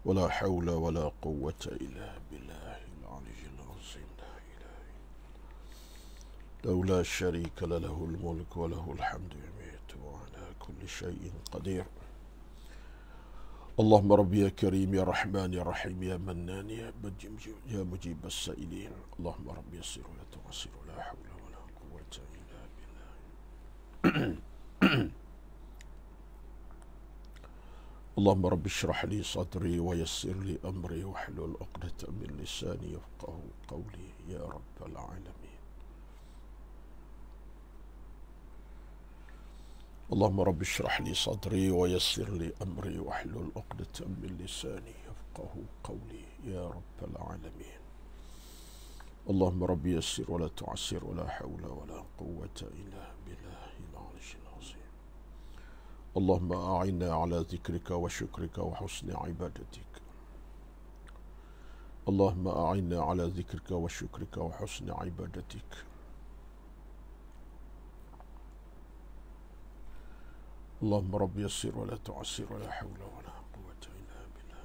ولا حول ولا قوة إلا بالله العلي العظيم. لا إله له لا شريك له الملك وله الحمد يميت وعلى كل شيء قدير. اللهم ربي يا كريم يا رحمن يا رحيم يا منان يا مجيب السائلين. اللهم ربي يسر ولا تعسر ولا حول ولا قوة إلا بالله. اللهم رب اشرح لي صدري ويسر لي أمري واحلل عقدة من لساني يفقه قولي يا رب العالمين. اللهم رب اشرح لي صدري ويسر لي أمري واحلل عقدة من لساني يفقه قولي يا رب العالمين. اللهم رب يسر ولا تعسر ولا حول ولا قوة إلا بالله العلي العظيم. اللهم أعنا على ذكرك وشكرك وحسن عبادتك. اللهم أعنا على ذكرك وشكرك وحسن عبادتك. اللهم رب يسر ولا تعسر ولا حول ولا قوة إلا بالله.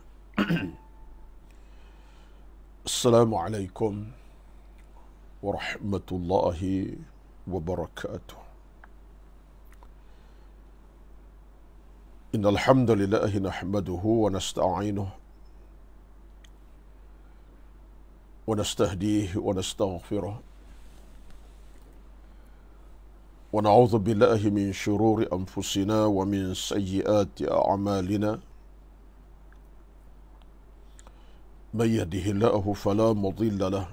السلام عليكم ورحمة الله وبركاته. إن الحمد لله نحمده ونستعينه ونستهديه ونستغفره ونعوذ بالله من شرور أنفسنا ومن سيئات أعمالنا. من يهده الله فلا مضل له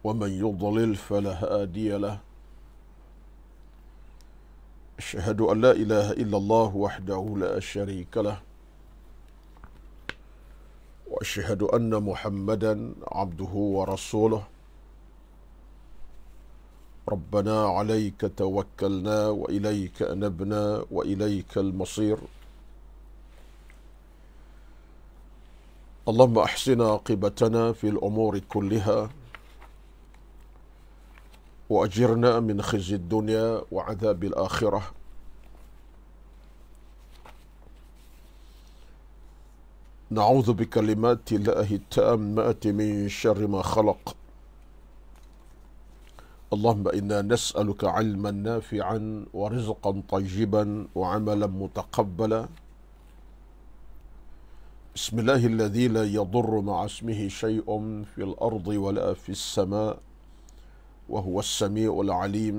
ومن يضلل فلا هادي له. أشهد أن لا إله إلا الله وحده لا شريك له وأشهد أن محمدا عبده ورسوله. ربنا عليك توكلنا وإليك أنبنا وإليك المصير. اللهم أحسن عاقبتنا في الأمور كلها وأجرنا من خزي الدنيا وعذاب الآخرة. نعوذ بكلمات الله التامات من شر ما خلق. اللهم إنا نسألك علما نافعا ورزقا طيبا وعملا متقبلا. بسم الله الذي لا يضر مع اسمه شيء في الأرض ولا في السماء وهو السميع العليم.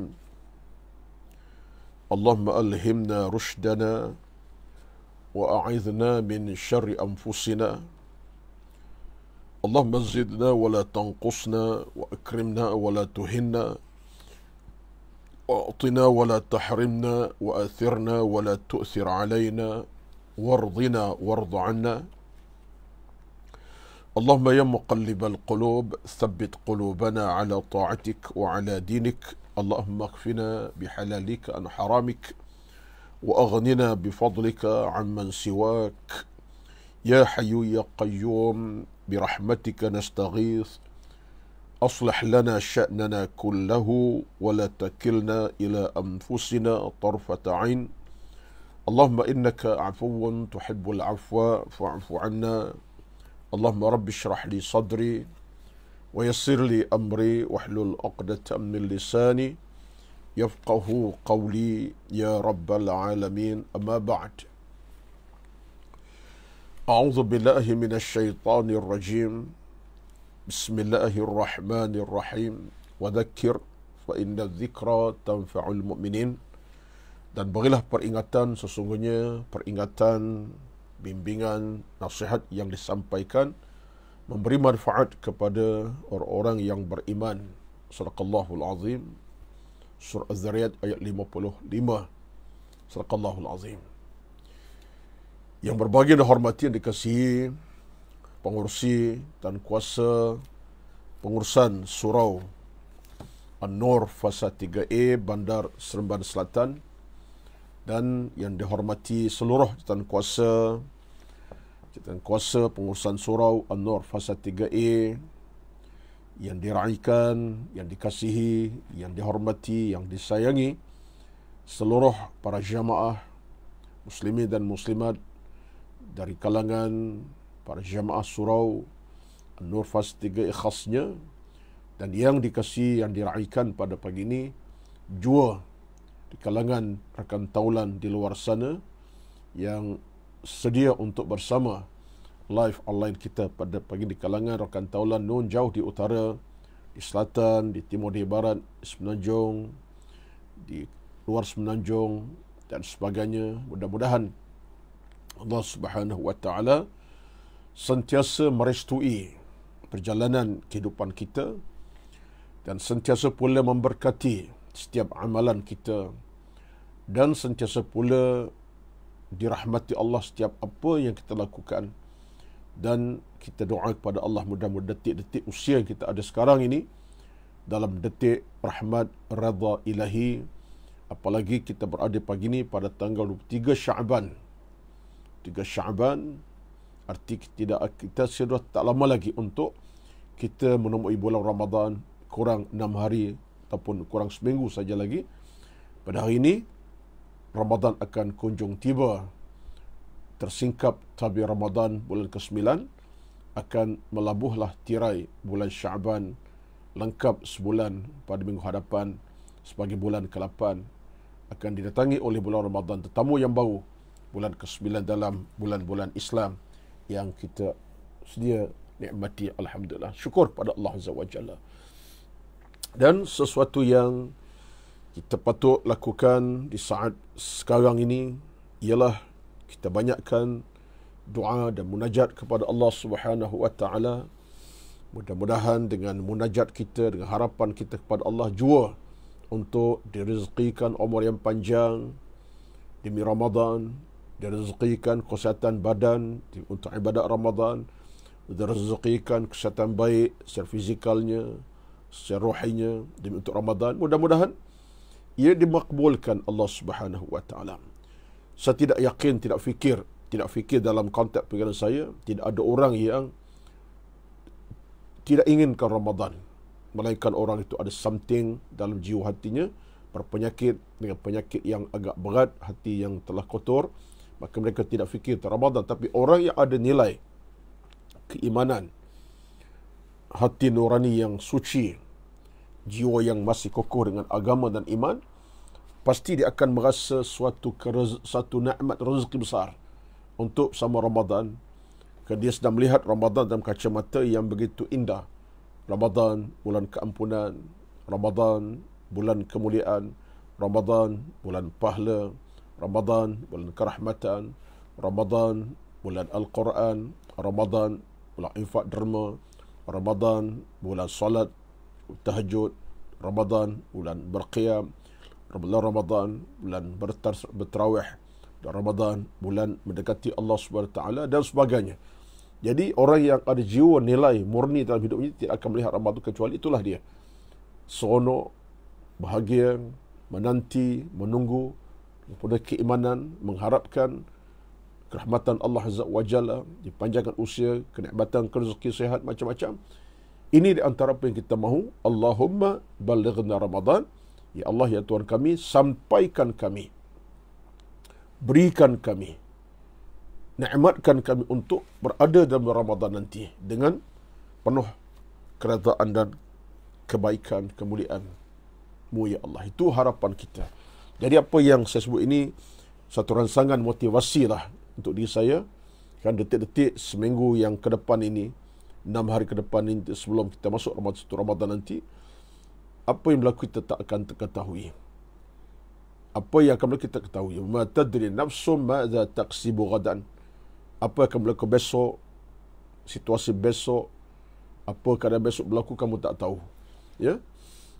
اللهم ألهمنا رشدنا وأعذنا من شر أنفسنا. اللهم زدنا ولا تنقصنا وأكرمنا ولا تهنا وأعطنا ولا تحرمنا وآثرنا ولا تؤثر علينا وارضنا وارض عنا. اللهم يا مقلب القلوب ثبت قلوبنا على طاعتك وعلى دينك. اللهم اكفنا بحلالك عن حرامك وأغننا بفضلك عمن سواك. يا حي يا قيوم برحمتك نستغيث. أصلح لنا شأننا كله ولا تكلنا إلى أنفسنا طرفة عين. اللهم إنك عفو تحب العفو فاعف عنا. اللهم رب اشرح لي صدري ويسر لي أمري واحلل عقدة من لساني يفقه قولي يا رب العالمين. أما بعد، أعوذ بالله من الشيطان الرجيم. بسم الله الرحمن الرحيم. وذكر فإن الذكرى تنفع المؤمنين. Dan berilah peringatan, sesungguhnya peringatan, bimbingan, nasihat yang disampaikan memberi manfaat kepada orang-orang yang beriman. Sadaqallahul Azim. Surah Az-Zariyat ayat 55. Sadaqallahul Azim. Yang berbahagia dan hormati yang dikasihi pengurusi dan kuasa pengurusan Surau An-Nur Fasa 3A Bandar Seremban Selatan, dan yang dihormati seluruh jawatan kuasa pengurusan Surau An-Nur Fasa 3A yang diraikan, yang dikasihi, yang dihormati, yang disayangi seluruh para jamaah muslimin dan muslimat dari kalangan para jamaah surau An-Nur Fas 3 ikhlasnya, dan yang dikasih, yang diraikan pada pagi ini jua di kalangan rakan taulan di luar sana yang sedia untuk bersama live online kita pada pagi di kalangan rakan taulan Nun jauh di utara, di selatan, di timur, di barat, di Semenanjung, di luar Semenanjung dan sebagainya. Mudah-mudahan Allah Subhanahu wa taala sentiasa merestui perjalanan kehidupan kita dan sentiasa pula memberkati setiap amalan kita, dan sentiasa pula dirahmati Allah setiap apa yang kita lakukan. Dan kita doa kepada Allah, mudah-mudahan detik-detik usia yang kita ada sekarang ini dalam detik rahmat redha ilahi, apalagi kita berada pagi ini pada tanggal 23 Sya'ban. 3 Sya'ban arti kita sudah tak lama lagi untuk kita menemui bulan Ramadan, kurang 6 hari ataupun kurang seminggu saja lagi. Pada hari ini Ramadan akan kunjung tiba. Tersingkap tabir Ramadan bulan ke-9, akan melabuhlah tirai bulan Sya'ban, lengkap sebulan pada minggu hadapan sebagai bulan ke-8. Akan didatangi oleh bulan Ramadan, tetamu yang baru, bulan ke-9 dalam bulan-bulan Islam yang kita sedia nikmati. Alhamdulillah, syukur pada Allah Azza wa Jalla. Dan sesuatu yang kita patut lakukan di saat sekarang ini ialah kita banyakkan doa dan munajat kepada Allah Subhanahu wa taala. Mudah-mudahan dengan munajat kita, dengan harapan kita kepada Allah jua untuk direzekikan umur yang panjang demi Ramadan, direzekikan kesihatan badan untuk ibadat Ramadan, direzekikan kesihatan baik secara fizikalnya, secara rohinya demi untuk Ramadan. Mudah-mudahan ia dimakbulkan Allah Subhanahu wa taala. Saya tidak yakin, tidak fikir dalam konteks pikiran saya, tidak ada orang yang tidak inginkan Ramadan, melainkan orang itu ada something dalam jiwa hatinya, berpenyakit dengan penyakit yang agak berat, hati yang telah kotor, maka mereka tidak fikir tentang Ramadan. Tapi orang yang ada nilai keimanan, hati nurani yang suci, jiwa yang masih kokoh dengan agama dan iman, pasti dia akan merasa satu nikmat rezeki besar untuk sama Ramadan. Kerana dia sedang melihat Ramadan dalam kacamata yang begitu indah. Ramadan, bulan keampunan. Ramadan, bulan kemuliaan. Ramadan, bulan pahala. Ramadan, bulan kerahmatan. Ramadan, bulan Al-Quran. Ramadan, bulan infak derma. Ramadan, bulan salat, tahajud. Ramadan, bulan berqiyam. Ramadan, bulan bertarawih. Dan Ramadan, bulan mendekati Allah SWT dan sebagainya. Jadi orang yang ada jiwa nilai murni dalam hidupnya tidak akan melihat Ramadan kecuali itulah dia. Seronok, bahagia, menanti, menunggu, pada keimanan, mengharapkan kerahmatan Allah Azza wa Jalla, dipanjangkan usia, kenikmatan, rezeki, sehat, macam-macam. Ini di antara apa yang kita mahu. Allahumma balighna Ramadan. Ya Allah, ya Tuhan kami, sampaikan kami, berikan kami, nikmatkan kami untuk berada dalam Ramadan nanti dengan penuh keredaan dan kebaikan, kemuliaan-Mu ya Allah. Itu harapan kita. Jadi apa yang saya sebut ini satu rangsangan motivasi lah untuk diri saya. Kan detik-detik seminggu yang ke depan ini, 6 hari ke depan ini sebelum kita masuk Ramadan nanti, apa yang berlaku kita tak akan ketahui. Apa yang akan berlaku kita ketahui. Ma tadri nafsum ma'za taqsibu ghadan. Apa akan berlaku besok, situasi besok, apa keadaan besok berlaku kamu tak tahu. Ya?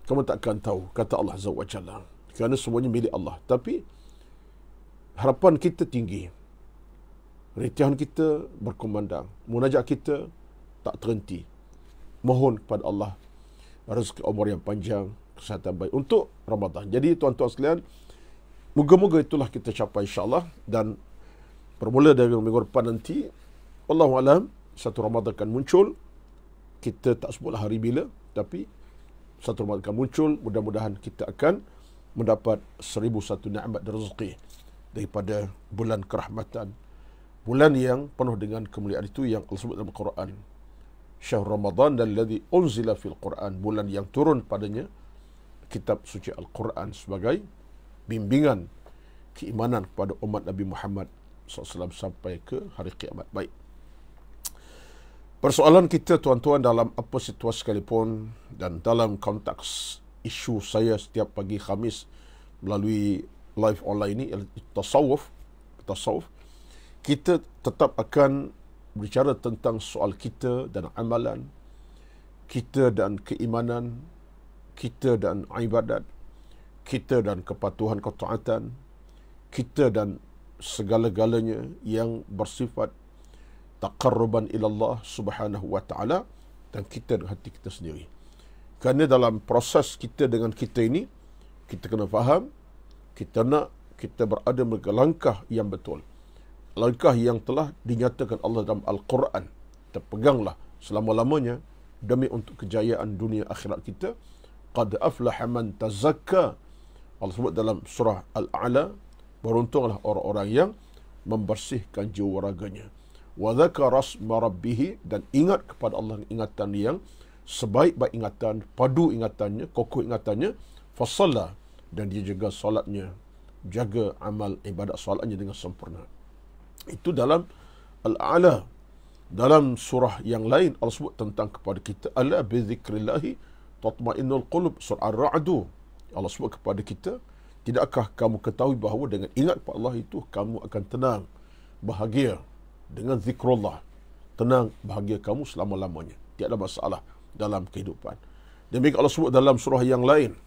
Kamu tak akan tahu, kata Allah Azza wa Jalla. Kerana semuanya milik Allah. Tapi harapan kita tinggi. Retihan kita berkumandang. Munajat kita tak terhenti. Mohon kepada Allah rezeki umur yang panjang, kesihatan baik untuk Ramadan. Jadi tuan-tuan sekalian, moga-moga itulah kita capai insya-Allah. Dan bermula dari minggu depan nanti, wallahu alam, satu Ramadan akan muncul. Kita tak sebutlah hari bila, tapi satu Ramadan akan muncul. Mudah-mudahan kita akan mendapat 1001 nikmat dan rezeki daripada bulan kerahmatan, Bulan yang penuh dengan kemuliaan itu yang Allah sebut dalam Al-Quran. Syahr Ramadan alladzi unzila fil Quran. Bulan yang turun padanya kitab suci Al-Quran sebagai bimbingan keimanan kepada umat Nabi Muhammad SAW sampai ke hari kiamat. Baik. Persoalan kita tuan-tuan dalam apa situasi sekalipun dan dalam konteks isu saya setiap pagi Khamis melalui live online ini, tasawuf, kita tetap akan berbicara tentang soal kita dan amalan, kita dan keimanan, kita dan ibadat, kita dan kepatuhan ketaatan, kita dan segala-galanya yang bersifat taqarruban ilallah subhanahu wa ta'ala, dan kita dengan hati kita sendiri. Kerana dalam proses kita dengan kita ini, kita kena faham, kita berada pada langkah yang betul. Langkah yang telah dinyatakan Allah dalam Al-Quran. Terpeganglah selama-lamanya demi untuk kejayaan dunia akhirat kita. Qad aflaha man tazakka. Allah sebut dalam surah Al-A'la, beruntunglah orang-orang yang membersihkan jiwa raganya. Wa dzakara asma rabbih, dan ingat kepada Allah ingatan yang sebaik-baik ingatan, padu ingatannya, kokoh ingatannya, fasalla, dan dia jaga solatnya, jaga amal ibadat solatnya dengan sempurna. Itu dalam Al-A'la. Dalam surah yang lain Allah sebut tentang kepada kita, ala bi dzikrillahi tatma'innul qulub, surah Ar-Ra'd. Allah sebut kepada kita, tidakkah kamu ketahui bahawa dengan ingat kepada Allah itu kamu akan tenang, bahagia. Dengan zikrullah, tenang, bahagia kamu selama-lamanya. Tiada masalah dalam kehidupan. Demikian Allah sebut dalam surah yang lain,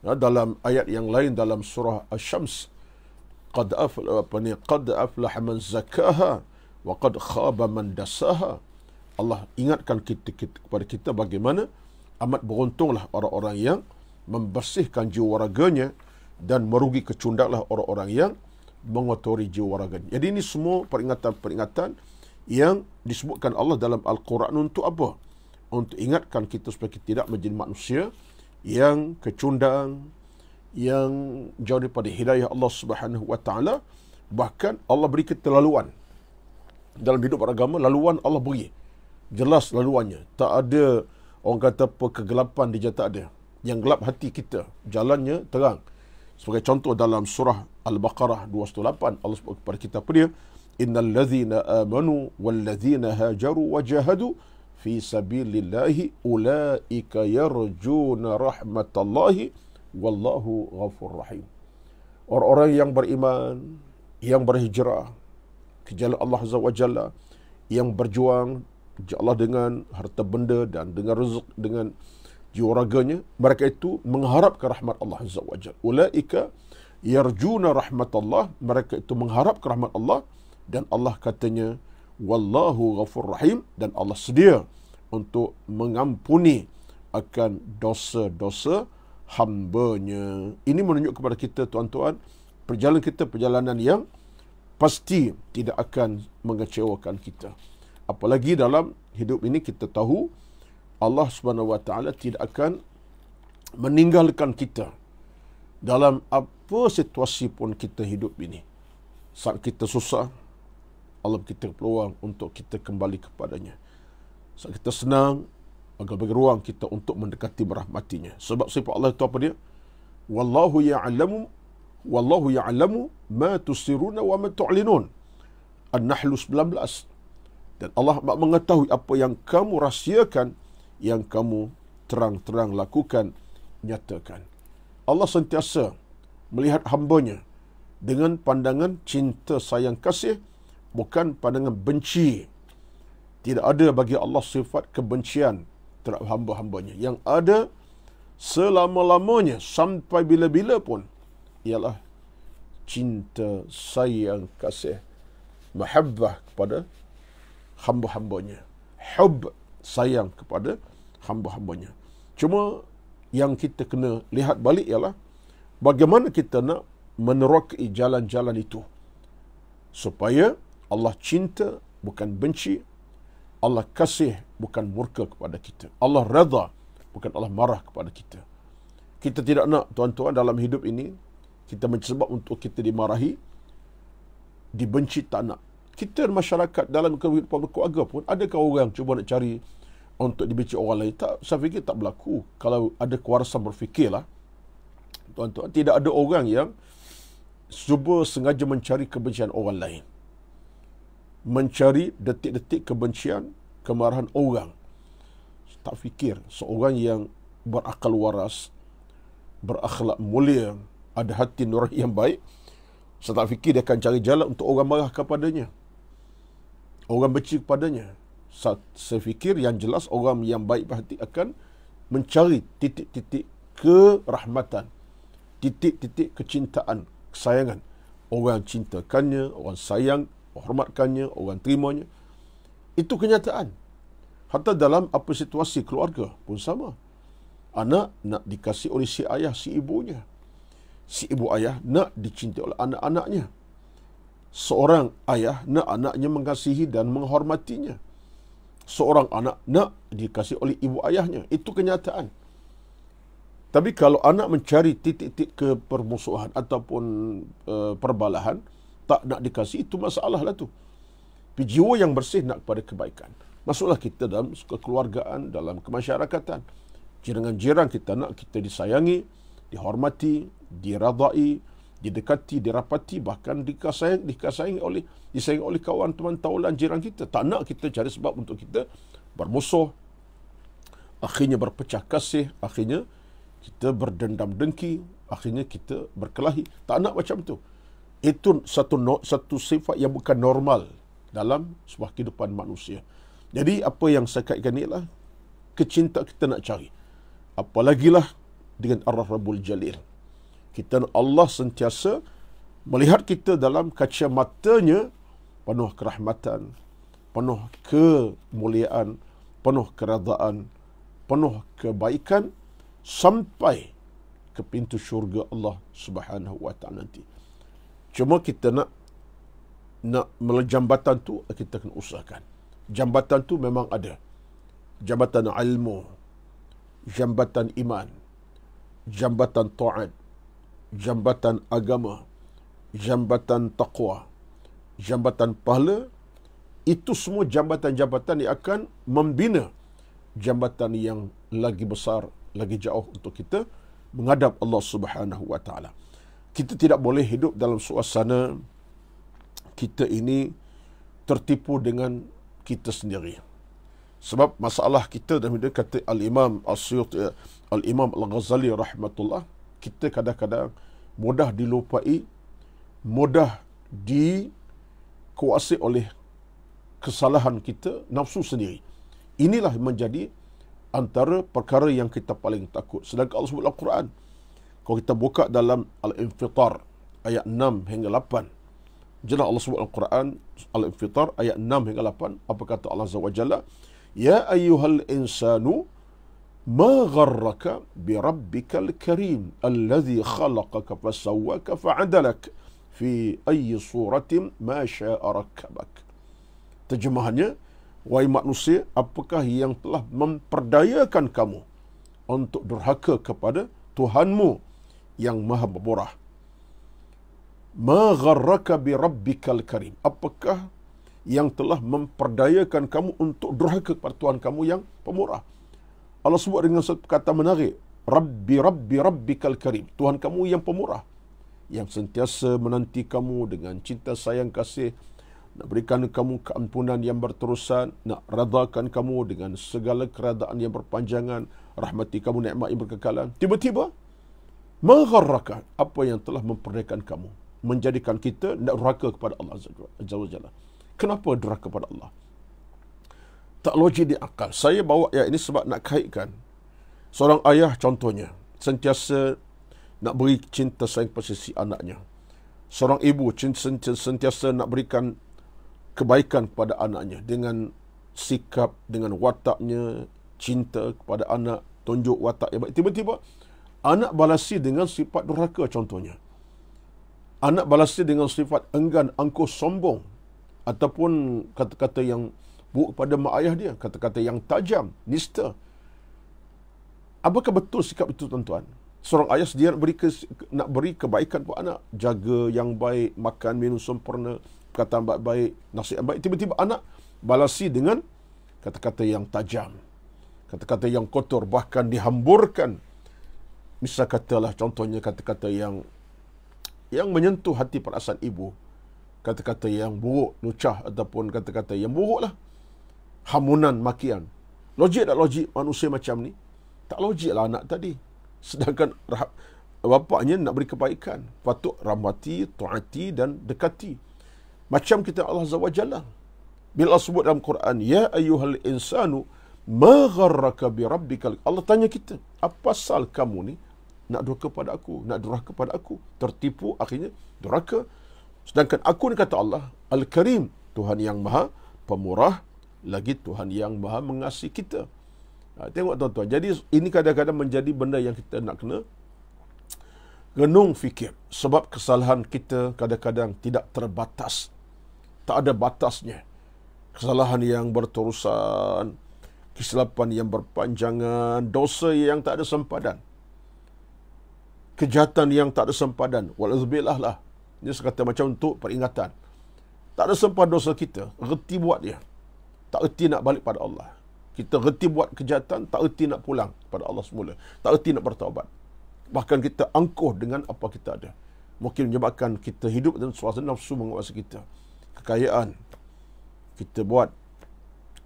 dalam ayat yang lain dalam surah Asy-Syams, qad aflaha man zakkaha wa qad khaba man dassaha. Allah ingatkan kepada kita bagaimana amat beruntunglah orang-orang yang membersihkan jiwa raganya, dan merugi kecundaklah orang-orang yang mengotori jiwa raganya. Jadi ini semua peringatan-peringatan yang disebutkan Allah dalam Al-Quran untuk apa? Untuk ingatkan kita supaya kita tidak menjadi manusia yang kecundang, yang jauh daripada hidayah Allah Subhanahu wa taala. Bahkan Allah beri ketelaluan dalam hidup beragama. Laluan Allah beri jelas laluannya. Tak ada orang kata apa kegelapan dia, tak ada. Yang gelap hati kita, jalannya terang. Sebagai contoh dalam surah Al-Baqarah 218, Allah sebut kepada kita apa dia? Innal ladzina amanu wal ladzina hajaru wa jahadu fi sabilillahi ulaika yarjuna rahmatallahi wallahu ghafurur rahim. Orang-orang yang beriman, yang berhijrah ke jalan Allah Azza wa Jalla, yang berjuang Allah dengan harta benda dan dengan rezeki, dengan jiwa raganya, mereka itu mengharapkan rahmat Allah Azza wa Jalla. Ulaika yarjuna rahmatullah, mereka itu mengharapkan rahmat Allah, dan Allah katanya wallahu ghafur rahim, dan Allah sedia untuk mengampuni akan dosa-dosa hamba-Nya. Ini menunjuk kepada kita tuan-tuan, perjalanan kita perjalanan yang pasti tidak akan mengecewakan kita. Apalagi dalam hidup ini kita tahu Allah Subhanahu wa taala tidak akan meninggalkan kita dalam apa situasi pun kita hidup ini. Saat kita susah, Allah beri kita peluang untuk kita kembali kepadanya. Saat kita senang, agar bagi ruang kita untuk mendekati merahmatinya. Sebab sifat Allah itu apa dia? Wallahu ya'lamu ma tusiruna wa ma tu'linun. An-Nahl 19. Dan Allah mengetahui apa yang kamu rahsiakan, yang kamu terang-terang lakukan, nyatakan. Allah sentiasa melihat hamba-Nya dengan pandangan cinta sayang kasih, bukan pandangan benci. Tidak ada bagi Allah sifat kebencian terhadap hamba-hambanya. Yang ada selama-lamanya sampai bila-bila pun ialah cinta sayang kasih, mahabbah kepada hamba-hambanya, hub, sayang kepada hamba-hambanya. Cuma yang kita kena lihat balik ialah bagaimana kita nak menerokai jalan-jalan itu supaya Allah cinta bukan benci, Allah kasih bukan murka kepada kita, Allah redha bukan Allah marah kepada kita. Kita tidak nak tuan-tuan dalam hidup ini kita mencari sebab untuk kita dimarahi, dibenci, tak nak. Kita masyarakat dalam kehidupan keluarga pun, adakah orang cuba nak cari untuk dibenci orang lain? Tak, saya fikir tak berlaku. Kalau ada kewarasan berfikirlah, tuan-tuan, tidak ada orang yang cuba sengaja mencari kebencian orang lain. Mencari detik-detik kebencian, kemarahan orang. Tak fikir seorang yang berakal waras, berakhlak mulia, ada hati nurani yang baik, saya tak fikir dia akan cari jalan untuk orang marah kepadanya, orang benci kepadanya. Saya fikir yang jelas orang yang baik hati akan mencari titik-titik kerahmatan, titik-titik kecintaan, kesayangan. Orang cintakannya, orang sayang, hormatkannya, orang terimanya. Itu kenyataan. Hatta dalam apa situasi keluarga pun sama. Anak nak dikasih oleh si ayah, si ibunya. Si ibu ayah nak dicintai oleh anak-anaknya. Seorang ayah nak anaknya mengasihi dan menghormatinya. Seorang anak nak dikasih oleh ibu ayahnya. Itu kenyataan. Tapi kalau anak mencari titik-titik kepermusuhan ataupun perbalahan, tak nak dikasih, itu masalah lah tu. Tapi jiwa yang bersih nak kepada kebaikan. Masuklah kita dalam kekeluargaan, dalam kemasyarakatan. Jiran-jiran kita nak kita disayangi, dihormati, diradai, didekati, dirapati, bahkan disayangi oleh kawan, teman, taulan, jiran kita. Tak nak kita cari sebab untuk kita bermusuh, akhirnya berpecah kasih, akhirnya kita berdendam dengki, akhirnya kita berkelahi. Tak nak macam tu. Itu satu sifat yang bukan normal dalam sebuah kehidupan manusia. Jadi apa yang saya kaitkan ni ialah kecintaan kita nak cari. Apalagilah dengan Ar-Rabbul Jalil. Kita, Allah sentiasa melihat kita dalam kacamatanya penuh kerahmatan, penuh kemuliaan, penuh keredaan, penuh kebaikan sampai ke pintu syurga Allah Subhanahu wa taala nanti. Cuma kita nak jambatan tu kita kena usahakan. Jambatan tu memang ada. Jambatan ilmu, jambatan iman, jambatan taat, jambatan agama, jambatan taqwa, jambatan pahala. Itu semua jambatan-jambatan yang akan membina jambatan yang lagi besar, lagi jauh untuk kita menghadap Allah Subhanahu wa taala. Kita tidak boleh hidup dalam suasana kita ini tertipu dengan kita sendiri. Sebab masalah kita, dan dia kata Al-Imam As-Suyuti, Al-Imam Al-Ghazali rahmatullah, kita kadang-kadang mudah dilupai, mudah dikuasai oleh kesalahan kita, nafsu sendiri. Inilah menjadi antara perkara yang kita paling takut. Sedangkan Allah sebut dalam Al-Quran, kalau kita buka dalam Al-Infitar ayat 6 hingga 8, jelas Allah sebut Al-Quran, Al-Infitar ayat 6 hingga 8, apa kata Allah Azza wa Jalla? Ya ayyuhal insanu ma gharraka bi rabbikal karim alladhi khalaqaka fasawwaka fa'adalak fi ayyi suratin ma syaa rakkabak. Terjemahannya, wahai manusia, apakah yang telah memperdayakan kamu untuk durhaka kepada Tuhanmu yang Maha Pemurah? Ma gharraka bi rabbikal karim. Apakah yang telah memperdayakan kamu untuk durhaka kepada Tuhan kamu yang pemurah? Allah sebut dengan satu kata menarik, rabbikal karim. Tuhan kamu yang pemurah, yang sentiasa menanti kamu dengan cinta sayang kasih, nak berikan kamu keampunan yang berterusan, nak radakan kamu dengan segala keradaan yang berpanjangan, rahmati kamu nikmat yang berkekalan. Tiba-tiba, ma gharraka, apa yang telah memperdayakan kamu, menjadikan kita nak durhaka kepada Allah Azza wa Jalla. Kenapa durhaka kepada Allah? Tak logik di akal. Saya bawa ayat ini sebab nak kaitkan. Seorang ayah contohnya, sentiasa nak beri cinta sayang kepada si anaknya. Seorang ibu sentiasa nak berikan kebaikan kepada anaknya dengan sikap, dengan wataknya, cinta kepada anak, tunjuk watak yang baik. Tiba-tiba, anak balasi dengan sifat durhaka contohnya. Anak balasi dengan sifat enggan, angkuh, sombong, ataupun kata-kata yang buruk kepada mak ayah dia, kata-kata yang tajam, nista. Apakah betul sikap itu, tuan-tuan? Seorang ayah sedia nak beri kebaikan kepada anak, jaga yang baik, makan minum sempurna, perkataan baik-baik, nasihat baik, tiba-tiba anak balasi dengan kata-kata yang tajam, kata-kata yang kotor, bahkan dihamburkan. Misal katalah contohnya kata-kata yang menyentuh hati perasaan ibu, kata-kata yang buruk, lucah, ataupun kata-kata yang buruk lah, hamunan, makian. Logik tak logik manusia macam ni? Tak logik lah anak tadi. Sedangkan bapaknya nak beri kebaikan, patut rahmati, taati dan dekati. Macam kita Allah Azza wa Jalla, bila Allah sebut dalam Quran, ya ayyuhal insanu ma gharraka bi rabbikal. Allah tanya kita, apa pasal kamu ni nak durhaka pada aku, nak durhaka pada aku, tertipu, akhirnya durhaka. Sedangkan aku ni, kata Allah, Al-Karim, Tuhan yang maha pemurah, lagi Tuhan yang maha mengasihi kita. Tengok tuan-tuan, jadi ini kadang-kadang menjadi benda yang kita nak kena renung fikir. Sebab kesalahan kita kadang-kadang tidak terbatas, tak ada batasnya. Kesalahan yang berterusan, kesilapan yang berpanjangan, dosa yang tak ada sempadan, kejahatan yang tak ada sempadan. Walauzubillah lah. Ini sekata macam untuk peringatan. Tak ada sempadan dosa kita, reti buat dia. Tak reti nak balik pada Allah. Kita reti buat kejahatan, tak reti nak pulang pada Allah semula. Tak reti nak bertaubat. Bahkan kita angkuh dengan apa kita ada. Mungkin menyebabkan kita hidup dalam suasana nafsu menguasai kita. Kekayaan kita buat,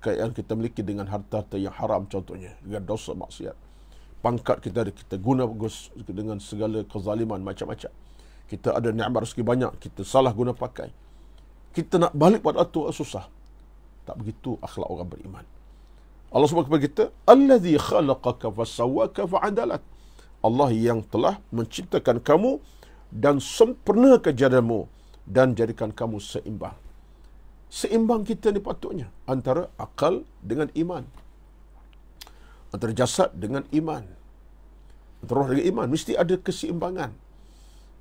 kekayaan kita miliki dengan harta-harta yang haram contohnya, dengan dosa maksiat. Pangkat kita ada, kita guna bagus dengan segala kezaliman macam-macam. Kita ada nikmat rezeki banyak, kita salah guna pakai. Kita nak balik pada Allah susah. Tak begitu akhlak orang beriman. Allah sebut kepada kita, allazi khalaqaka fasawwaka fa'adalak. Allah yang telah menciptakan kamu dan sempurna kejadianmu dan jadikan kamu seimbang. Seimbang kita ni patutnya antara akal dengan iman, antara jasad dengan iman, antara roh dengan iman. Mesti ada keseimbangan.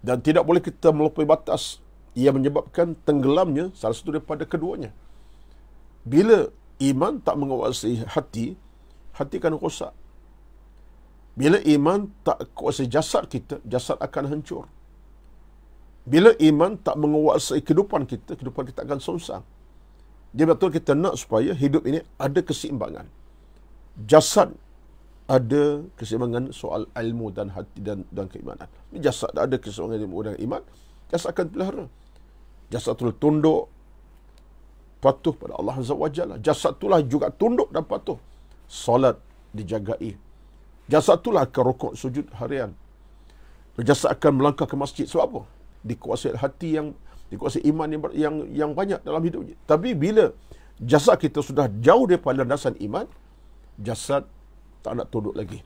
Dan tidak boleh kita melampaui batas yang menyebabkan tenggelamnya salah satu daripada keduanya. Bila iman tak menguasai hati, hati akan rosak. Bila iman tak kuasai jasad kita, jasad akan hancur. Bila iman tak menguasai kehidupan kita akan songsang. Jadi betul kita nak supaya hidup ini ada keseimbangan. Jasad ada keseimbangan soal ilmu dan hati dan keimanan. Jasad tak ada keseimbangan ilmu dan iman, jasad akan pelihara. Jasad tu tunduk, patuh pada Allah Azza wa Jalla. Jasad itulah juga tunduk dan patuh. Solat dijagai. Jasad itulah akan rukuk sujud harian. Jasad akan melangkah ke masjid. Sebab apa? Dikuasai hati dikuasai iman yang banyak dalam hidupnya. Tapi bila jasad kita sudah jauh daripada landasan iman, jasad tak nak tunduk lagi.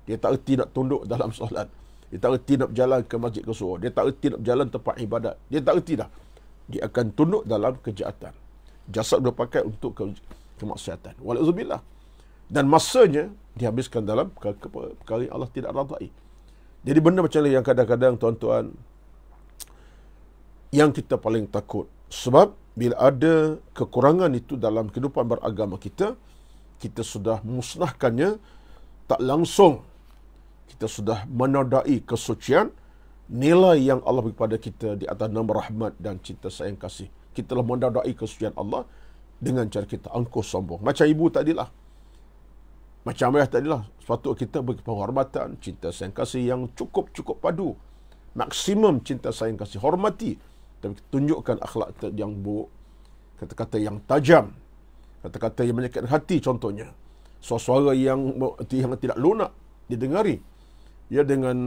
Dia tak erti nak tunduk dalam solat. Dia tak erti nak berjalan ke masjid ke surau. Dia tak erti nak berjalan tempat ibadat. Dia tak erti dah. Dia akan tunduk dalam kejahatan. Jasad sudah pakai untuk kemaksiatan. Walauzubillah. Dan masanya dihabiskan dalam perkara yang Allah tidak radai. Jadi benda macam ni yang kadang-kadang tuan-tuan, yang kita paling takut. Sebab bila ada kekurangan itu dalam kehidupan beragama kita, kita sudah musnahkannya tak langsung. Kita sudah menodai kesucian, nilai yang Allah beri kepada kita di atas nama rahmat dan cinta sayang kasih. Kita telah menodai kesucian Allah dengan cara kita angkuh sombong. Macam ibu tadilah, macam ayah tadilah. Sepatutnya kita beri penghormatan, cinta sayang kasih yang cukup padu. Maksimum cinta sayang kasih, hormati. Tapi tunjukkan akhlak yang buruk, kata-kata yang tajam, kata-kata yang menyakitkan hati contohnya. Suara-suara yang tidak lunak didengari. Ya, dengan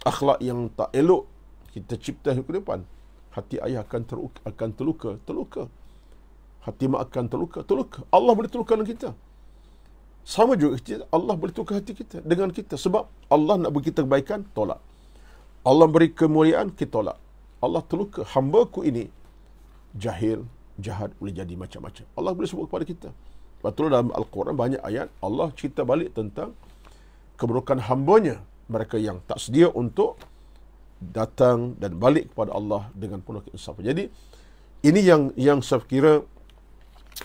akhlak yang tak elok kita cipta ke depan, hati ayah akan terluka. Hati mak akan terluka. Allah boleh terluka dengan kita. Sama juga Allah boleh tukar hati kita dengan kita. Sebab Allah nak beri kita kebaikan, tolak. Allah beri kemuliaan, kita tolak. Allah terluka. Hamba-Ku ini jahil, jahat, boleh jadi macam-macam. Allah boleh sebut kepada kita. Betul dalam Al-Quran banyak ayat Allah cerita balik tentang keburukan hamba-Nya, mereka yang tak sedia untuk datang dan balik kepada Allah dengan penuh keinsafan. Jadi ini yang saya kira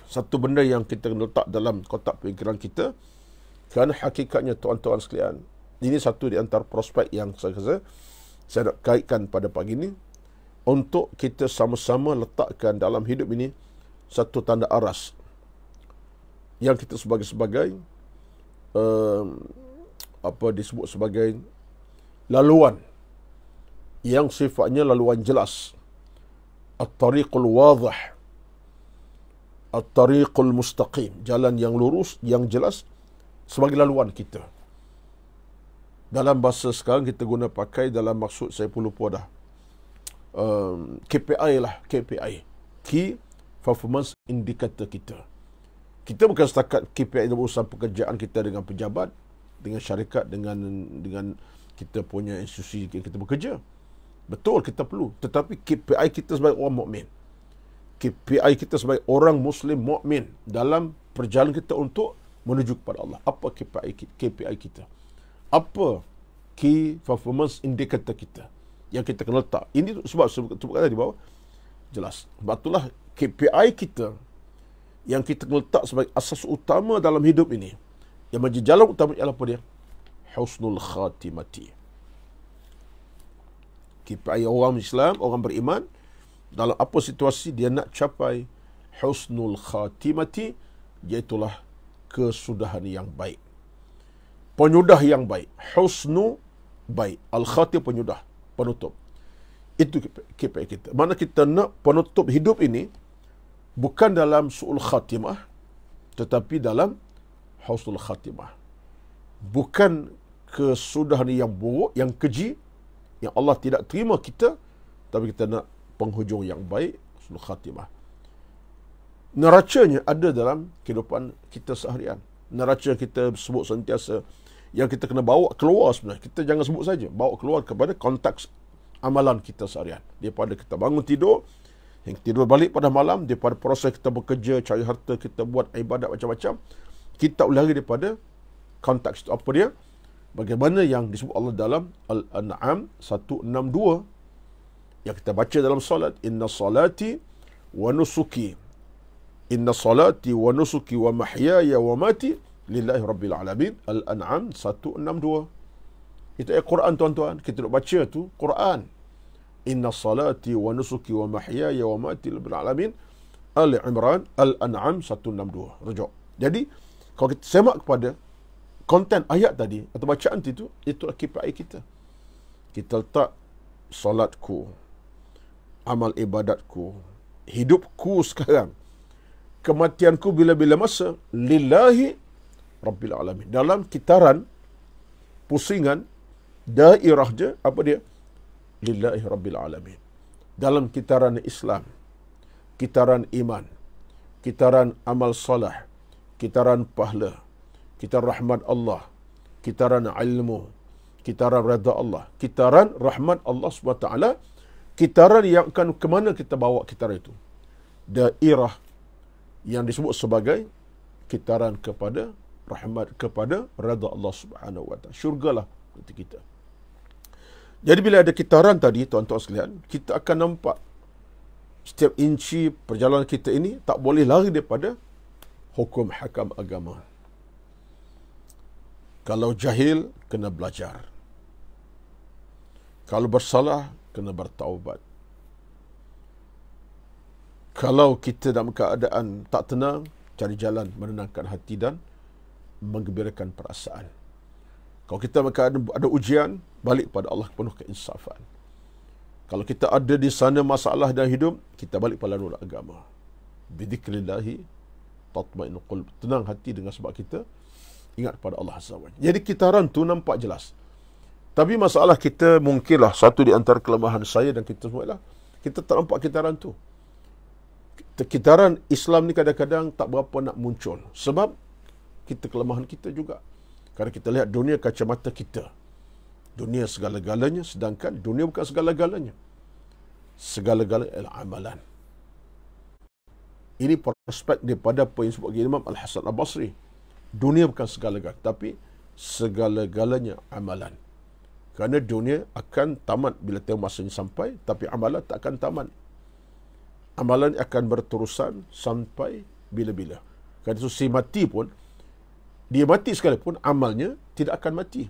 satu benda yang kita letak dalam kotak fikiran kita, kerana hakikatnya tuan-tuan sekalian, ini satu di antara prospek yang saya nak kaitkan pada pagi ini. untuk kita sama-sama letakkan dalam hidup ini satu tanda aras yang kita sebagai apa disebut sebagai laluan yang sifatnya laluan jelas, at-tariqul wadhih, at-tariqul mustaqim, jalan yang lurus, yang jelas sebagai laluan kita. Dalam bahasa sekarang kita guna pakai dalam maksud saya pun lupa dah. KPI lah, KPI. Key Performance Indicator kita. Kita bukan setakat KPI dalam urusan pekerjaan kita dengan pejabat, dengan syarikat, dengan kita punya institusi yang kita bekerja. Betul, kita perlu. Tetapi KPI kita sebagai orang mukmin, KPI kita sebagai orang Muslim mukmin dalam perjalanan kita untuk menuju kepada Allah. Apa KPI kita? Apa Key Performance Indicator kita yang kita kena letak? Ini sebab kata di bawah jelas. Sebab itulah KPI kita yang kita kena letak sebagai asas utama dalam hidup ini, yang menjadi jalan utama ialah apa dia? Husnul khatimati. KPI orang Islam, orang beriman, dalam apa situasi dia nak capai husnul khatimati, iaitulah kesudahan yang baik, penyudah yang baik. Husnu baik, al-khatim penyudah, penutup. Itu KPI kita. Mana kita nak penutup hidup ini bukan dalam su'ul khatimah, tetapi dalam husnul khatimah. Bukan kesudahan yang buruk, yang keji, yang Allah tidak terima kita, tapi kita nak penghujung yang baik, husnul khatimah. Neracanya ada dalam kehidupan kita seharian. Neraca kita sebut sentiasa, yang kita kena bawa keluar sebenarnya. Kita jangan sebut saja, bawa keluar kepada konteks amalan kita seharian. Daripada kita bangun tidur, yang tidur balik pada malam, daripada proses kita bekerja, cari harta, kita buat ibadat macam-macam, kita ulangi daripada konteks itu. Apa dia? Bagaimana yang disebut Allah dalam Al-An'am 162 yang kita baca dalam salat, inna salati wa nusuki, inna salati wa nusuki wa mahyaya wa mati lillahi rabbil alamin. Al-An'am 162. Itu ayat Quran, tuan-tuan. Kita nak baca tu Quran. Inna salati wa nusuki wa mahyaya wa mati lillahi rabbil alamin. Al-Imran, Al-An'am 162. Rujuk. Jadi kalau kita semak kepada konten ayat tadi atau bacaan itu KPI kita. Kita letak solatku, amal ibadatku, hidupku sekarang, kematianku bila-bila masa, lillahi rabbil alamin. Dalam kitaran, pusingan, dairah je, apa dia? Lillahi rabbil alamin. Dalam kitaran Islam, kitaran iman, kitaran amal salah, kitaran pahala, kitaran rahmat Allah, kitaran ilmu, kitaran redha Allah, kitaran rahmat Allah SWT, kitaran yang akan ke mana kita bawa kitaran itu. Dairah yang disebut sebagai kitaran kepada rahmat, kepada redha Allah SWT. Syurgalah nanti kita. Jadi bila ada kitaran tadi, tuan-tuan sekalian, kita akan nampak setiap inci perjalanan kita ini tak boleh lari daripada hukum hakam agama. Kalau jahil, kena belajar. Kalau bersalah, kena bertaubat. Kalau kita dalam keadaan tak tenang, cari jalan menenangkan hati dan menggembirakan perasaan. Kalau kita dalam keadaan ada ujian, balik pada Allah penuh keinsafan. Kalau kita ada di sana masalah dalam hidup, kita balik pada nurul agama. Bidzikrillahi tatma'innul qulub. Tenang hati dengan sebab kita ingat pada Allah Azza wa Jalla. Jadi kitaran tu nampak jelas. Tapi masalah kita mungkinlah satu di antara kelemahan saya dan kita semua ialah kita tak nampak kitaran tu. Kitaran Islam ni kadang-kadang tak berapa nak muncul. Sebab kita kelemahan kita juga. Kerana kita lihat dunia kacamata kita. Dunia segala-galanya, sedangkan dunia bukan segala-galanya. Segala-galanya adalah amalan. Ini perspektif daripada apa yang disebut Imam Al-Hasan Al-Basri. Dunia bukan segala-galanya, tapi segala-galanya amalan. Kerana dunia akan tamat bila tengok masanya sampai, tapi amalan tak akan tamat. Amalan akan berterusan sampai bila-bila. Kerana itu si mati pun, dia mati sekalipun, amalnya tidak akan mati.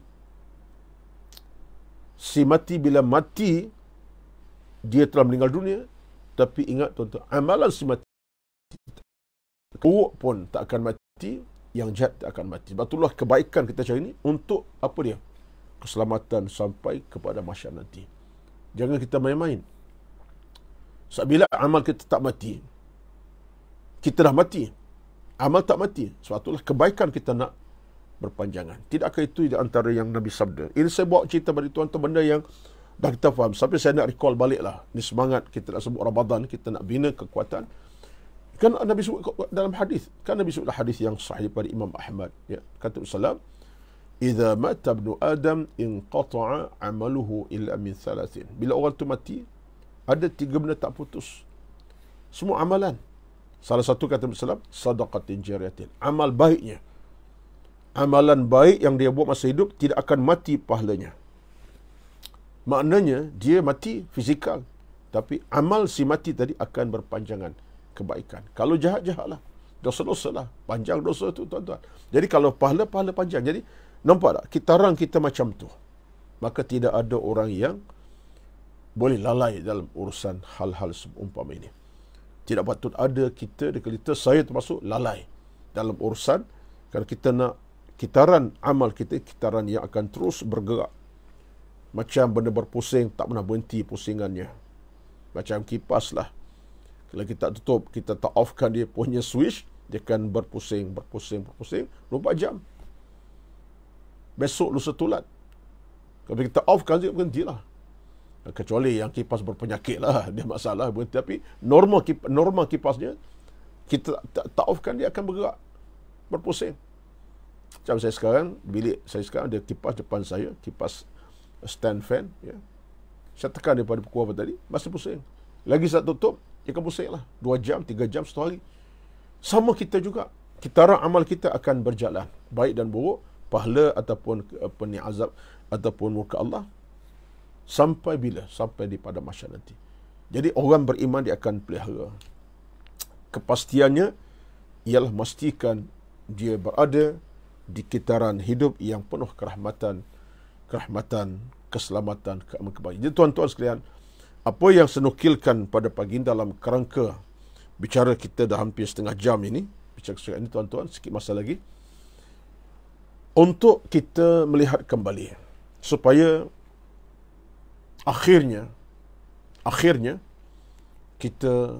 Si mati bila mati, dia telah meninggal dunia, tapi ingat tuan-tuan, amalan si mati buruk pun tak akan mati, yang jahat tak akan mati. Sebab itulah kebaikan kita cari ini untuk apa dia? Keselamatan sampai kepada mahsyar nanti. Jangan kita main-main. Sebab bila amal kita tak mati, kita dah mati. Amal tak mati. Sebab itulah kebaikan kita nak berpanjangan. Tidakkah itu di antara yang Nabi sabda? Ini saya bawa cerita bagi tuan-tuan benda yang dah kita faham. Sampai saya nak recall balik lah. Ini semangat kita nak sebut Ramadan, kita nak bina kekuatan. Kan Nabi sebut dalam hadis. Kan Nabi sebut hadis yang sahih daripada Imam Ahmad. Ya. Kata Rasulullah, "Idza mata ibnu Adam inqata'a 'amaluhu illa min thalathin." Bila orang tu mati, ada 3 benda tak putus. Semua amalan. Salah satu kata Rasulullah, sadaqatin jariyatin. Amal baiknya. Amalan baik yang dia buat masa hidup tidak akan mati pahalanya. Maknanya dia mati fizikal, tapi amal si mati tadi akan berpanjangan kebaikan. Kalau jahat-jahatlah, dosa-dosa lah, panjang dosa tu tuan-tuan. Jadi kalau pahala panjang. Jadi nampak tak kitaran kita macam tu, maka tidak ada orang yang boleh lalai dalam urusan hal-hal seumpama ini. Tidak patut ada kita saya termasuk lalai dalam urusan, kalau kita nak kitaran amal kita, kitaran yang akan terus bergerak. Macam benda berpusing, tak pernah berhenti pusingannya. Macam kipas lah. Kalau kita tutup, kita tak offkan dia punya switch, dia akan berpusing 24 jam. Besok lusa tulat. Kalau kita offkan dia, berhenti lah. Kecuali yang kipas berpenyakit lah, dia masalah berhenti. Tapi normal kipasnya, kita tak offkan, dia akan bergerak, berpusing. Macam saya sekarang, bilik saya sekarang ada kipas depan saya, kipas stand fan, ya. Saya tekan daripada pukul apa tadi, masih pusing. Lagi saya tutup, dia akan pusing lah. 2 jam, 3 jam, 1 hari. Sama kita juga. Kitaran amal kita akan berjalan. Baik dan buruk, pahala ataupun azab, ataupun murka Allah. Sampai bila? Sampai di pada mahsyar nanti. Jadi orang beriman dia akan pelihara. Kepastiannya ialah memastikan dia berada di kitaran hidup yang penuh kerahmatan, keselamatan, kebaikan. Jadi tuan-tuan sekalian, apa yang saya nukilkan pada pagi ini dalam kerangka bicara kita dah hampir setengah jam ini, bicara ini tuan-tuan, sikit masa lagi, untuk kita melihat kembali, supaya akhirnya kita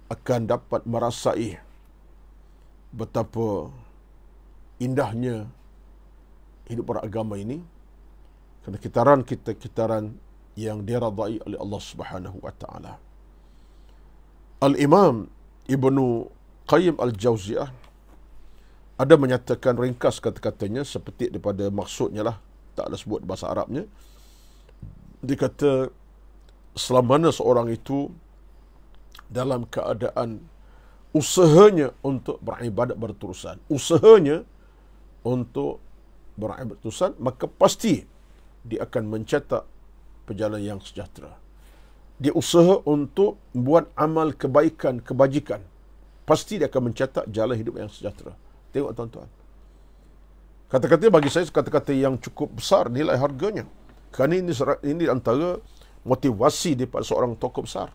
akan dapat merasai betapa indahnya hidup beragama ini, kerana kitaran yang diradai oleh Allah Subhanahu wa taala. Al-Imam Ibnu Qayyim Al-Jauziyah ada menyatakan, ringkas kata-katanya seperti daripada maksudnya lah, tak ada sebut bahasa Arabnya. Dia kata, selama mana seorang itu dalam keadaan usahanya untuk beribadat berterusan, maka pasti dia akan mencetak perjalanan yang sejahtera. Dia usaha untuk buat amal kebaikan, kebajikan, pasti dia akan mencetak jalan hidup yang sejahtera. Tengok tuan-tuan. Kata-kata bagi saya kata-kata yang cukup besar nilai harganya. Kerana ini antara motivasi daripada seorang tokoh besar.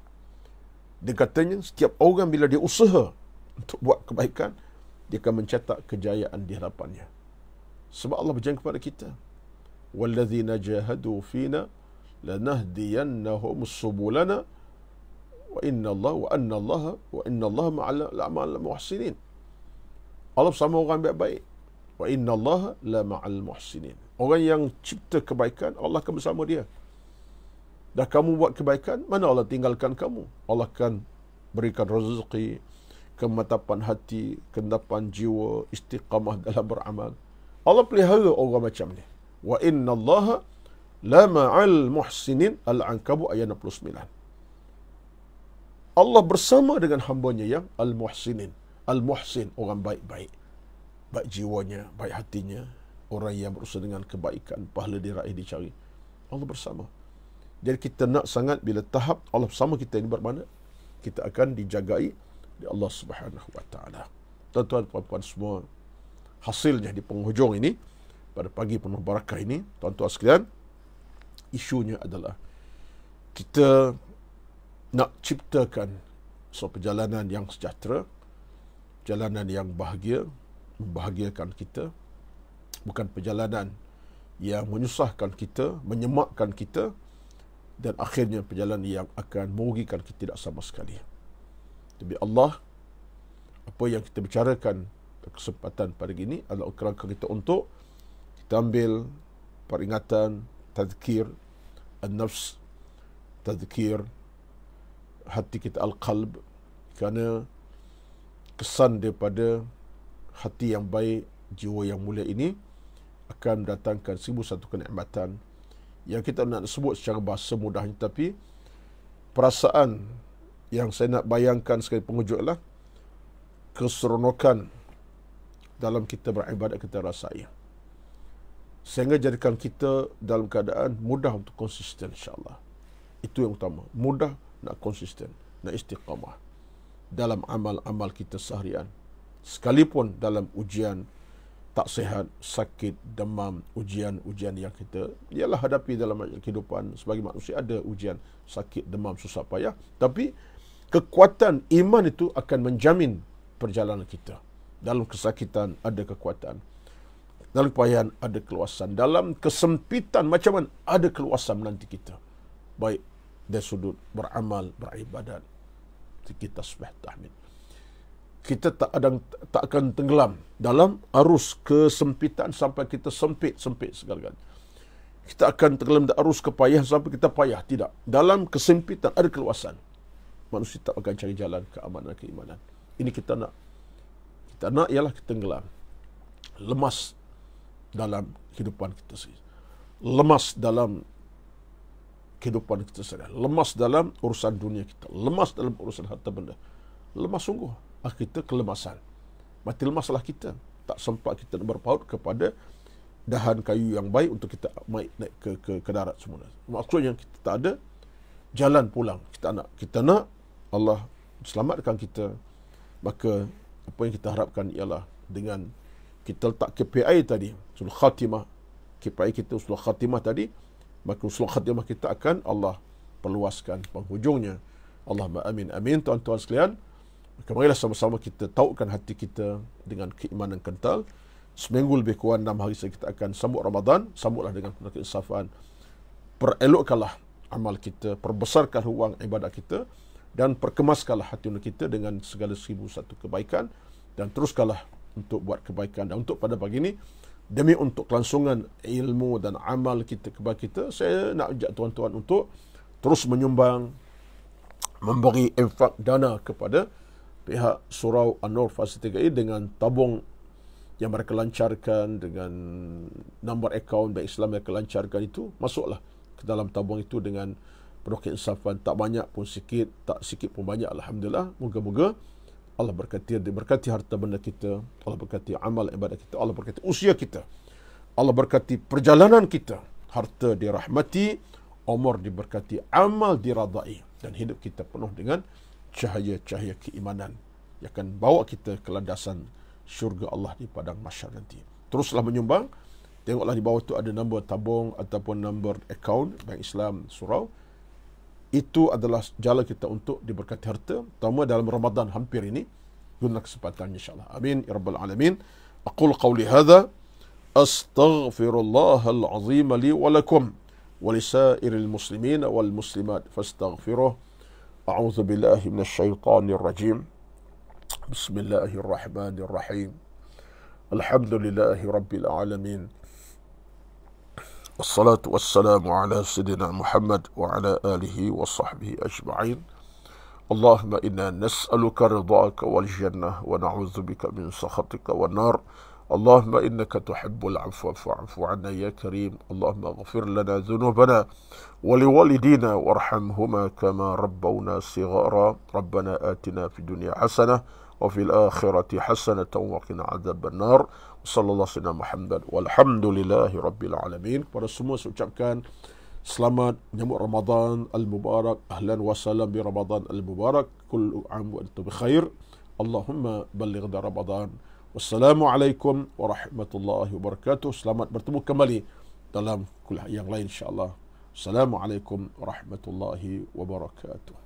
Dia katanya, setiap orang bila dia usaha untuk buat kebaikan, dia akan mencetak kejayaan di hadapannya. Sebab Allah berjanji kepada kita, وَالَّذِينَ جَاهَدُوا فِينَا لَنَهْدِيَنَّهُمْ سُبُلَنَا وَإِنَّ اللَّهَ مَعَ الْمُحْسِنِينَ. Allah bersama orang baik-baik. وَإِنَّ اللَّهَ لَمَعَ الْمُحْسِنِينَ. Orang yang cipta kebaikan, Allah akan bersama dia. Dah kamu buat kebaikan, mana Allah tinggalkan kamu? Allah akan berikan rezeki, kematapan hati, kendapan jiwa, istiqamah dalam beramal. Allah pelihara orang macam ni. Wa inna allaha la ma'al muhsinin. Al-Ankabut ayat 69. Allah bersama dengan hambanya yang al-muhsinin. Al-muhsin, orang baik-baik. Baik jiwanya, baik hatinya. Orang yang berusaha dengan kebaikan, pahala diraih, dicari. Allah bersama. Jadi kita nak sangat bila tahap Allah bersama kita ini bermakna kita akan dijagai di Allah Subhanahu wa taala. Tuan-tuan, puan-puan semua, hasilnya di penghujung ini, pada pagi penuh barakah ini, tuan-tuan sekalian, isunya adalah kita nak ciptakan perjalanan yang sejahtera, perjalanan yang bahagia, membahagiakan kita, bukan perjalanan yang menyusahkan kita, menyemakkan kita, dan akhirnya perjalanan yang akan merugikan kita tidak sama sekali. Tapi Allah, apa yang kita bicarakan kesempatan pada ini adalah kerangka kita untuk kita ambil peringatan, tazkir an-nafs, tazkir hati kita, al-qalb, kerana kesan daripada hati yang baik, jiwa yang mulia ini akan mendatangkan 1001 kenikmatan yang kita nak sebut secara bahasa mudahnya, tapi perasaan yang saya nak bayangkan sekali penghujung adalah keseronokan dalam kita beribadat kita rasai, sehingga jadikan kita dalam keadaan mudah untuk konsisten, insyaAllah. Itu yang utama, mudah nak konsisten, nak istiqamah dalam amal-amal kita seharian, sekalipun dalam ujian tak sihat, sakit, demam, ujian-ujian yang kita ialah hadapi dalam kehidupan. Sebagai manusia ada ujian, sakit, demam, susah payah, tapi kekuatan iman itu akan menjamin perjalanan kita. Dalam kesakitan ada kekuatan, dalam kepayahan ada keluasan, dalam kesempitan macam mana ada keluasan nanti kita, baik dari sudut beramal, beribadat, kita tasbih, tahmid. Kita tak akan tenggelam dalam arus kesempitan sampai kita sempit segala-galanya. Kita akan tenggelam dalam arus kepayahan sampai kita payah. Tidak. Dalam kesempitan ada keluasan. Manusia tak akan cari jalan keamanan, keimanan. Ini kita nak. Kita nak ialah kita tenggelam. Lemas dalam kehidupan kita sendiri. Lemas dalam kehidupan kita sendiri. Lemas dalam urusan dunia kita. Lemas dalam urusan harta benda. Lemas sungguh. Kita kelemasan. Mati lemaslah kita. Tak sempat kita berpaut kepada dahan kayu yang baik untuk kita naik ke darat semula. Maksudnya kita tak ada jalan pulang. Kita nak Allah selamatkan kita. Maka apa yang kita harapkan ialah dengan kita letak KPI tadi, usul khatimah, KPI kita usul khatimah tadi, maka usul khatimah kita akan Allah perluaskan penghujungnya. Allahumma amin. Amin, tuan-tuan sekalian. Maka marilah sama-sama kita tautkan hati kita dengan keimanan kental. Seminggu lebih kurang 6 hari saja kita akan sambut Ramadan. Sambutlah dengan penuh keinsafan. Perelokkanlah amal kita, perbesarkan ruang ibadat kita, dan perkemaskanlah hati kita dengan segala 1001 kebaikan, dan teruskanlah untuk buat kebaikan. Dan untuk pada pagi ini, demi untuk kelangsungan ilmu dan amal kita kepada kita, saya nak ajak tuan-tuan untuk terus menyumbang, memberi infak dana kepada pihak Surau An-Nur Fasa 3 dengan tabung yang mereka lancarkan, dengan nombor akaun Bank Islam yang mereka lancarkan itu, masuklah ke dalam tabung itu dengan penuh keinsafan. Tak banyak pun sikit, tak sikit pun banyak, alhamdulillah. Moga-moga Allah berkati harta benda kita, Allah berkati amal ibadat kita, Allah berkati usia kita, Allah berkati perjalanan kita, harta dirahmati, umur diberkati, amal diradai, dan hidup kita penuh dengan cahaya-cahaya keimanan yang akan bawa kita ke landasan syurga Allah di padang mahsyar nanti. Teruslah menyumbang. Tengoklah di bawah tu ada nombor tabung ataupun nombor akaun Bank Islam Surau. Itu adalah jalan kita untuk diberkati harta, terutama dalam Ramadan hampir ini. Guna kesempatan, insyaAllah. Amin ya rabbal alamin. Aqul qawli hadha astaghfirullahal azim li wa lakum wa lisairil muslimin wal muslimat fastaghfiruh. أعوذ بالله من الشيطان الرجيم. بسم الله الرحمن الرحيم. الحمد لله رب العالمين. والصلاة والسلام على سيدنا محمد وعلى آله وصحبه أجمعين. اللهم إنا نسألك رضاك والجنة ونعوذ بك من سخطك والنار. اللهم إنك تحب العفو فاعف عنا يا كريم. اللهم اغفر لنا ذنوبنا ولوالدينا وارحمهما كما ربونا صغارا. ربنا آتنا في الدنيا حسنة وفي الآخرة حسنة وقنا عذاب النار. صلى الله عليه Muhammad walhamdulillahi rabbil alamin. Kepada semua saya ucapkan selamat menyambut Ramadan al-Mubarak. Ahlan wa salam bi Ramadan al-Mubarak. Kullu am wa antum bikhair. Allahumma ballighna Ramadan. Wassalamualaikum warahmatullahi wabarakatuh. Selamat bertemu kembali dalam kuliah yang lain, insyaAllah. Assalamualaikum warahmatullahi wabarakatuh.